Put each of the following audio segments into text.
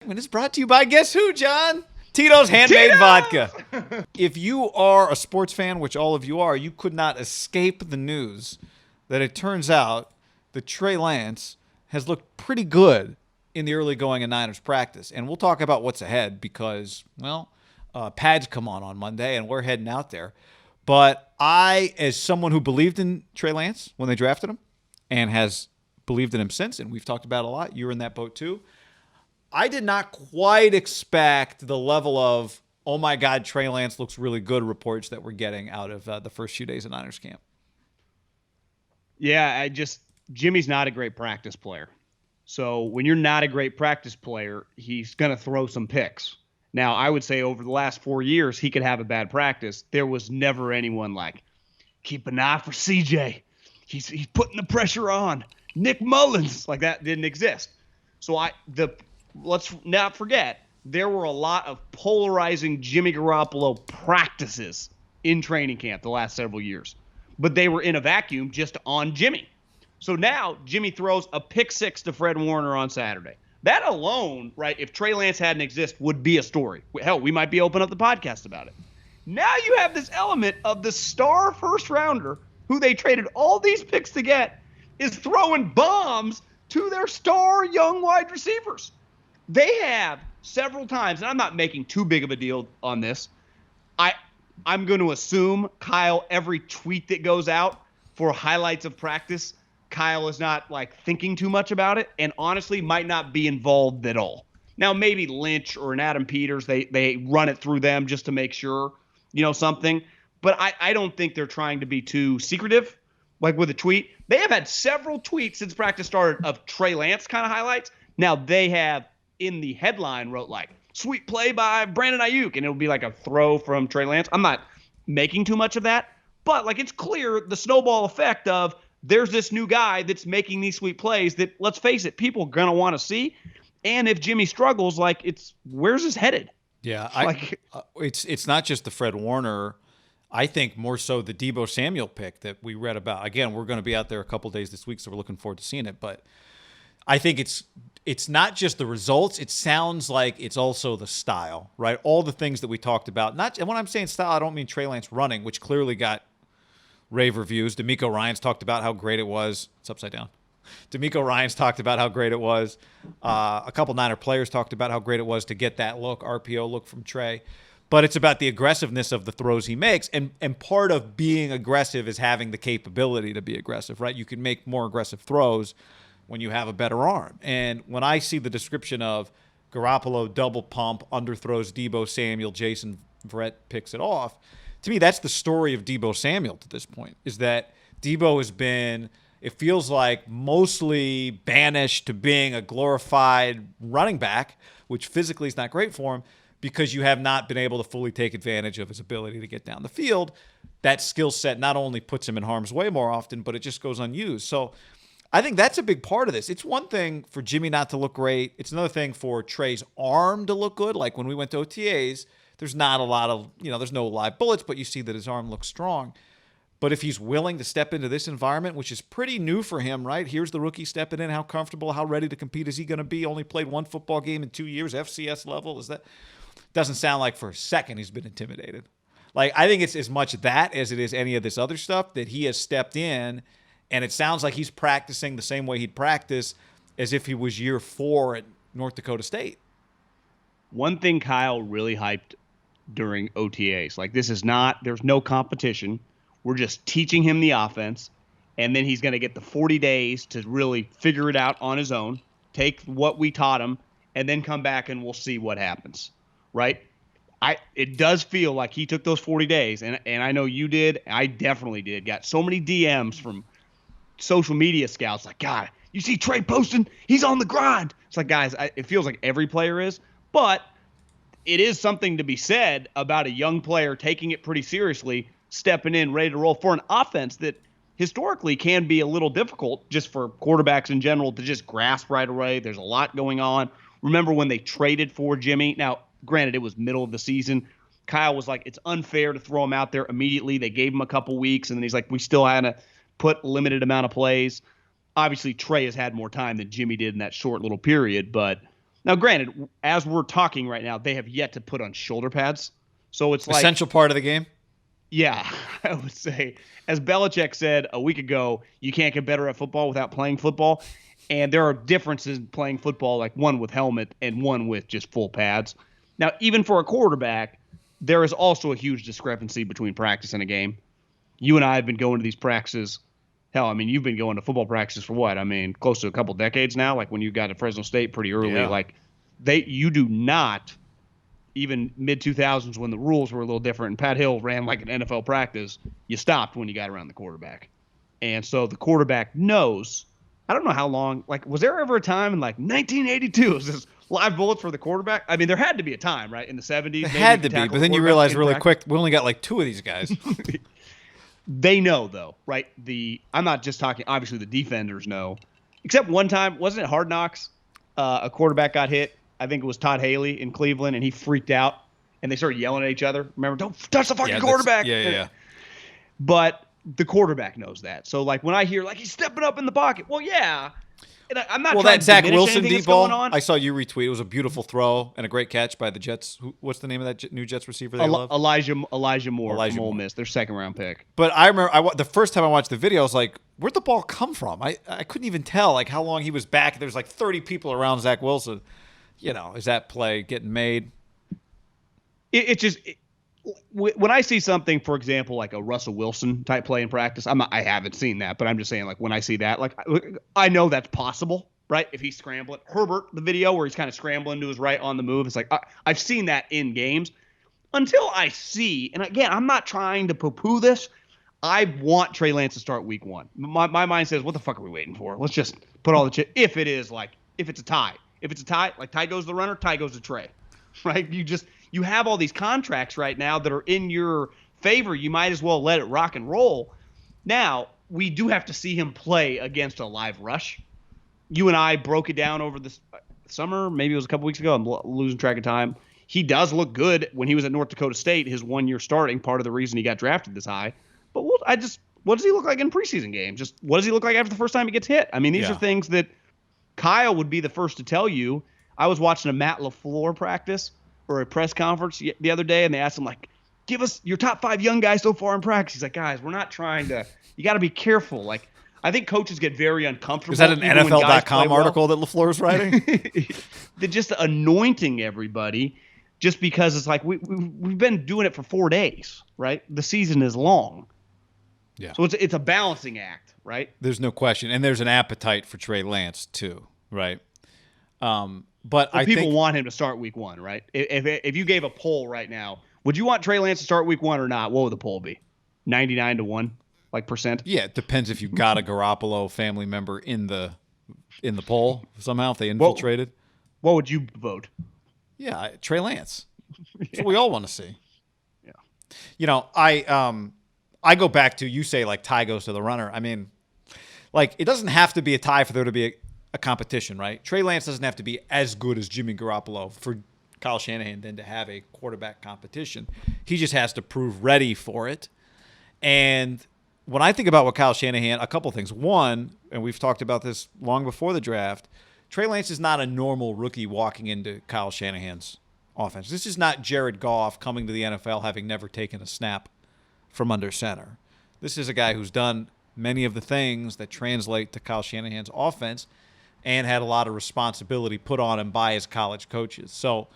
And it's brought to you by guess who, John? Tito's Handmade Vodka. If you are a sports fan, which all of you are, you could not escape the news that it turns out that Trey Lance has looked pretty good in the early going of Niners practice. And we'll talk about what's ahead because, well, pads come on Monday and we're heading out there. But I, as someone who believed in Trey Lance when they drafted him and has believed in him since, and we've talked about it a lot, you're in that boat too, I did not quite expect the level of, oh my God, Trey Lance looks really good reports that we're getting out of the first few days of Niners camp. Yeah, Jimmy's not a great practice player. So when you're not a great practice player, he's going to throw some picks. Now, I would say over the last 4 years, he could have a bad practice. There was never anyone like, keep an eye for CJ. He's putting the pressure on. Nick Mullins. Like, that didn't exist. So let's not forget, there were a lot of polarizing Jimmy Garoppolo practices in training camp the last several years. But they were in a vacuum just on Jimmy. So now Jimmy throws a pick six to Fred Warner on Saturday. That alone, right, if Trey Lance hadn't exist, would be a story. Hell, we might be opening up the podcast about it. Now you have this element of the star first rounder who they traded all these picks to get is throwing bombs to their star young wide receivers. They have several times, and I'm not making too big of a deal on this. I'm going to assume, Kyle, every tweet that goes out for highlights of practice, Kyle is not like thinking too much about it and honestly might not be involved at all. Now, maybe Lynch or an Adam Peters, they run it through them just to make sure, something. But I don't think they're trying to be too secretive, like with a tweet. They have had several tweets since practice started of Trey Lance kind of highlights. Now, they have in the headline wrote like, sweet play by Brandon Ayuk, and it'll be like a throw from Trey Lance. I'm not making too much of that, but like it's clear the snowball effect of there's this new guy that's making these sweet plays that, let's face it, people are going to want to see. And if Jimmy struggles, like where's this headed? Yeah, it's not just the Fred Warner. I think more so the Deebo Samuel pick that we read about. Again, we're going to be out there a couple days this week, so we're looking forward to seeing it. But I think it's not just the results. It sounds like it's also the style, right? All the things that we talked about. And when I'm saying style, I don't mean Trey Lance running, which clearly got rave reviews. D'Amico Ryans talked about how great it was. It's upside down. D'Amico Ryans talked about how great it was. A couple Niner players talked about how great it was to get that look, RPO look from Trey. But it's about the aggressiveness of the throws he makes. And part of being aggressive is having the capability to be aggressive, right? You can make more aggressive throws when you have a better arm. And when I see the description of Garoppolo double pump, underthrows Deebo Samuel, Jason Verrett picks it off, to me, that's the story of Deebo Samuel to this point, is that Deebo has been, it feels like, mostly banished to being a glorified running back, which physically is not great for him because you have not been able to fully take advantage of his ability to get down the field. That skill set not only puts him in harm's way more often, but it just goes unused. So I think that's a big part of this. It's one thing for Jimmy not to look great. It's another thing for Trey's arm to look good. Like when we went to OTAs, there's not a lot of, there's no live bullets, but you see that his arm looks strong. But if he's willing to step into this environment, which is pretty new for him, right? Here's the rookie stepping in. How comfortable, how ready to compete is he going to be? Only played one football game in 2 years, FCS level. Doesn't sound like for a second he's been intimidated. Like, I think it's as much that as it is any of this other stuff that he has stepped in, and it sounds like he's practicing the same way he'd practice as if he was year 4 at North Dakota State. One thing Kyle really hyped during OTAs, like there's no competition. We're just teaching him the offense, and then he's going to get the 40 days to really figure it out on his own, take what we taught him, and then come back and we'll see what happens, right? It does feel like he took those 40 days, and I know you did. I definitely did. Got so many DMs from social media scouts like, God, you see Trey posting? He's on the grind. It's like, guys, it feels like every player is, but it is something to be said about a young player taking it pretty seriously, stepping in, ready to roll for an offense that historically can be a little difficult just for quarterbacks in general to just grasp right away. There's a lot going on. Remember when they traded for Jimmy? Now, granted, it was middle of the season. Kyle was like, it's unfair to throw him out there immediately. They gave him a couple weeks, and then he's like, we still had to put limited amount of plays. Obviously, Trey has had more time than Jimmy did in that short little period, but Now, granted, as we're talking right now, they have yet to put on shoulder pads. So it's like Essential part of the game. yeah, I would say, as Belichick said a week ago, you can't get better at football without playing football. And there are differences in playing football, like one with helmet and one with just full pads. Now, even for a quarterback, there is also a huge discrepancy between practice and a game. You and I have been going to these practices. Hell, I mean, you've been going to football practices for what? I mean, close to a couple decades now. Like when you got to Fresno State pretty early, Yeah. like you do not, even mid 2000s when the rules were a little different and Pat Hill ran like an NFL practice, you stopped when you got around the quarterback. And so the quarterback knows. I don't know how long. Like, was there ever a time in like 1982? Was this live bullets for the quarterback? I mean, there had to be a time, right, in the 70s. It had to be, but then you realize really quick we only got like 2 of these guys. They know, though, right? I'm not just talking. Obviously, the defenders know. Except one time, wasn't it Hard Knocks? A quarterback got hit. I think it was Todd Haley in Cleveland, and he freaked out, and they started yelling at each other. Remember, don't touch the fucking quarterback. Yeah. But the quarterback knows that. So, like, when I hear, like, he's stepping up in the pocket, well, yeah. And I'm not trying that to Zach diminish Wilson anything deep that's going ball, on. I saw you retweet. It was a beautiful throw and a great catch by the Jets. What's the name of that new Jets receiver they love? Elijah Moore from Ole Miss, their second-round pick. But I remember the first time I watched the video, I was like, where'd the ball come from? I couldn't even tell like how long he was back. There's like 30 people around Zach Wilson. You know, is that play getting made? When I see something, for example, like a Russell Wilson type play in practice, I haven't seen that, but I'm just saying, like, when I see that, like, I know that's possible, right? If he's scrambling. Herbert, the video where he's kind of scrambling to his right on the move, it's like, I've seen that in games. Until I see, and again, I'm not trying to poo-poo this, I want Trey Lance to start week 1. My mind says, what the fuck are we waiting for? Let's just put all the chip. If it's a tie. If it's a tie, like tie goes to the runner, tie goes to Trey, right? You have all these contracts right now that are in your favor. You might as well let it rock and roll. Now, we do have to see him play against a live rush. You and I broke it down over the summer. Maybe it was a couple weeks ago. I'm losing track of time. He does look good when he was at North Dakota State, his 1 year starting, part of the reason he got drafted this high. But what does he look like in preseason games? Just what does he look like after the first time he gets hit? I mean, these are things that Kyle would be the first to tell you. I was watching a Matt LaFleur practice or a press conference the other day, and they asked him, like, give us your top 5 young guys so far in practice. He's like, guys, we're not trying to – you got to be careful. Like, I think coaches get very uncomfortable. Is that an NFL.com article that LaFleur's writing? They're just anointing everybody just because it's like we've been doing it for 4 days, right? The season is long. Yeah. So it's a balancing act, right? There's no question. And there's an appetite for Trey Lance, too, right? But I people think want him to start week 1, right? If you gave a poll right now, would you want Trey Lance to start week 1 or not? What would the poll be? 99-1, like percent? Yeah, it depends if you got a Garoppolo family member in the poll somehow, if they infiltrated. What would you vote? Yeah, Trey Lance. That's what we all want to see. Yeah. You know, I go back to, you say like tie goes to the runner. I mean, like it doesn't have to be a tie for there to be a competition, right? Trey Lance doesn't have to be as good as Jimmy Garoppolo for Kyle Shanahan then to have a quarterback competition. He just has to prove ready for it. And when I think about what Kyle Shanahan, a couple things. One, and we've talked about this long before the draft, Trey Lance is not a normal rookie walking into Kyle Shanahan's offense. This is not Jared Goff coming to the NFL having never taken a snap from under center. This is a guy who's done many of the things that translate to Kyle Shanahan's offense and had a lot of responsibility put on him by his college coaches. So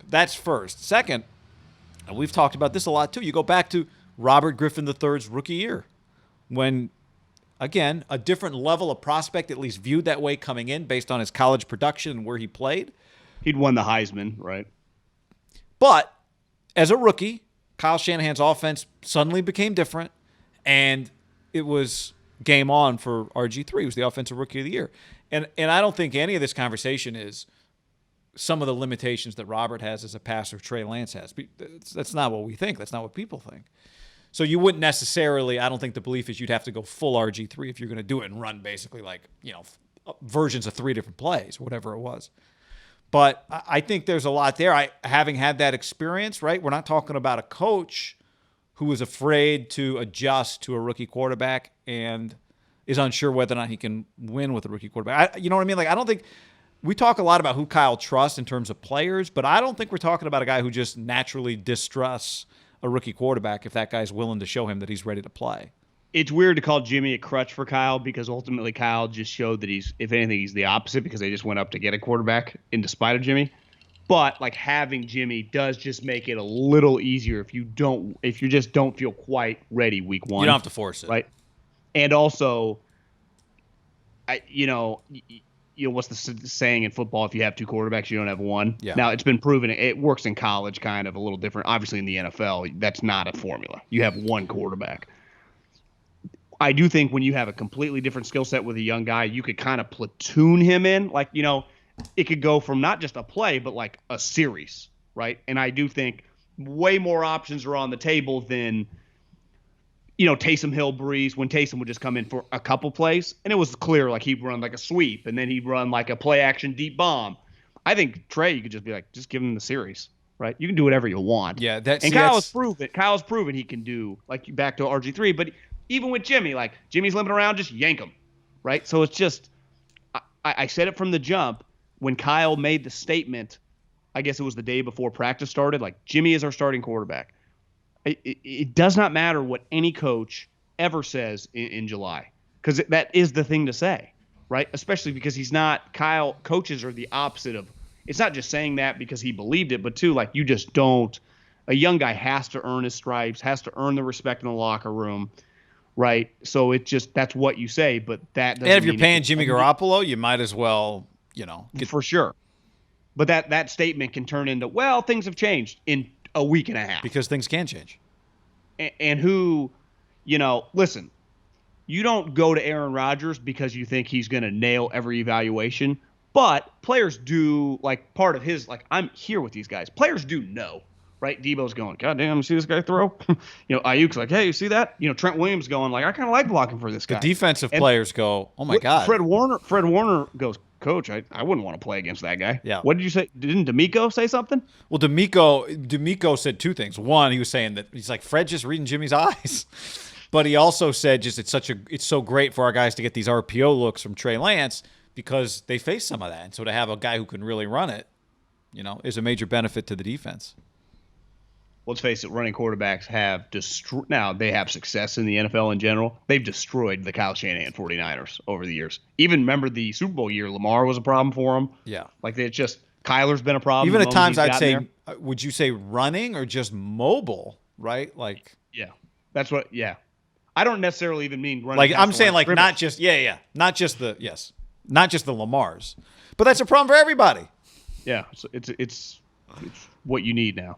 that's first. Second, and we've talked about this a lot too, you go back to Robert Griffin III's rookie year when, again, a different level of prospect, at least viewed that way coming in based on his college production and where he played. He'd won the Heisman, right? But as a rookie, Kyle Shanahan's offense suddenly became different, and it was game on for RG3. He was the offensive rookie of the year. And I don't think any of this conversation is some of the limitations that Robert has as a passer, Trey Lance has. That's not what we think. That's not what people think. So you wouldn't necessarily, I don't think the belief is you'd have to go full RG3 if you're going to do it and run basically like, you know, versions of 3 different plays, whatever it was. But I think there's a lot there. Having had that experience, right? We're not talking about a coach who is afraid to adjust to a rookie quarterback and is unsure whether or not he can win with a rookie quarterback. You know what I mean? Like, I don't think we talk a lot about who Kyle trusts in terms of players, but I don't think we're talking about a guy who just naturally distrusts a rookie quarterback if that guy's willing to show him that he's ready to play. It's weird to call Jimmy a crutch for Kyle because ultimately Kyle just showed that he's, if anything, he's the opposite because they just went up to get a quarterback in despite of Jimmy. But like having Jimmy does just make it a little easier if you just don't feel quite ready week one. You don't have to force it, right? And also, what's the saying in football? If you have two quarterbacks, you don't have one. Yeah. Now it's been proven it works in college, kind of a little different. Obviously, in the NFL, that's not a formula. You have one quarterback. I do think when you have a completely different skill set with a young guy, you could kind of platoon him in. Like, it could go from not just a play, but like a series, right? And I do think way more options are on the table than, Taysom Hill, Breeze, when Taysom would just come in for a couple plays. And it was clear, like he'd run like a sweep and then he'd run like a play action deep bomb. I think Trey, you could just be like, just give him the series, right? You can do whatever you want. Yeah. Kyle's proven he can do, like, back to RG3, but even with Jimmy, like Jimmy's limping around, just yank him, right? So it's just, I said it from the jump when Kyle made the statement. I guess it was the day before practice started. Like, Jimmy is our starting quarterback. It does not matter what any coach ever says in July, because that is the thing to say, right? Especially because he's not. Kyle coaches are the opposite of. It's not just saying that because he believed it, but too, like, you just don't. A young guy has to earn his stripes, has to earn the respect in the locker room. Right, so it just that's what you say, but that doesn't. And if you're paying Jimmy Garoppolo, you might as well, for sure. But that statement can turn into, well, things have changed in a week and a half because things can change. And who, listen, you don't go to Aaron Rodgers because you think he's going to nail every evaluation, but players do, like, part of his, like, I'm here with these guys. Players do know. Right, Debo's going, God damn, you see this guy throw? Ayuk's like, hey, you see that? Trent Williams going, like, I kind of like blocking for this guy. The defensive players go, oh my God. Fred Warner goes, Coach, I wouldn't want to play against that guy. Yeah. What did you say? Didn't D'Amico say something? Well, D'Amico said two things. One, he was saying that he's like, Fred just reading Jimmy's eyes. But he also said just it's so great for our guys to get these RPO looks from Trey Lance because they face some of that. And so to have a guy who can really run it, is a major benefit to the defense. Let's face it, running quarterbacks have destroyed. Now, they have success in the NFL in general. They've destroyed the Kyle Shanahan 49ers over the years. Even remember the Super Bowl year, Lamar was a problem for them. Yeah. Like, Kyler's been a problem. Even at times I'd say, would you say running or just mobile, right? Like, yeah. That's what, yeah. I don't necessarily even mean running. Like, I'm saying, like, not just the Lamars. But that's a problem for everybody. Yeah. So it's what you need now.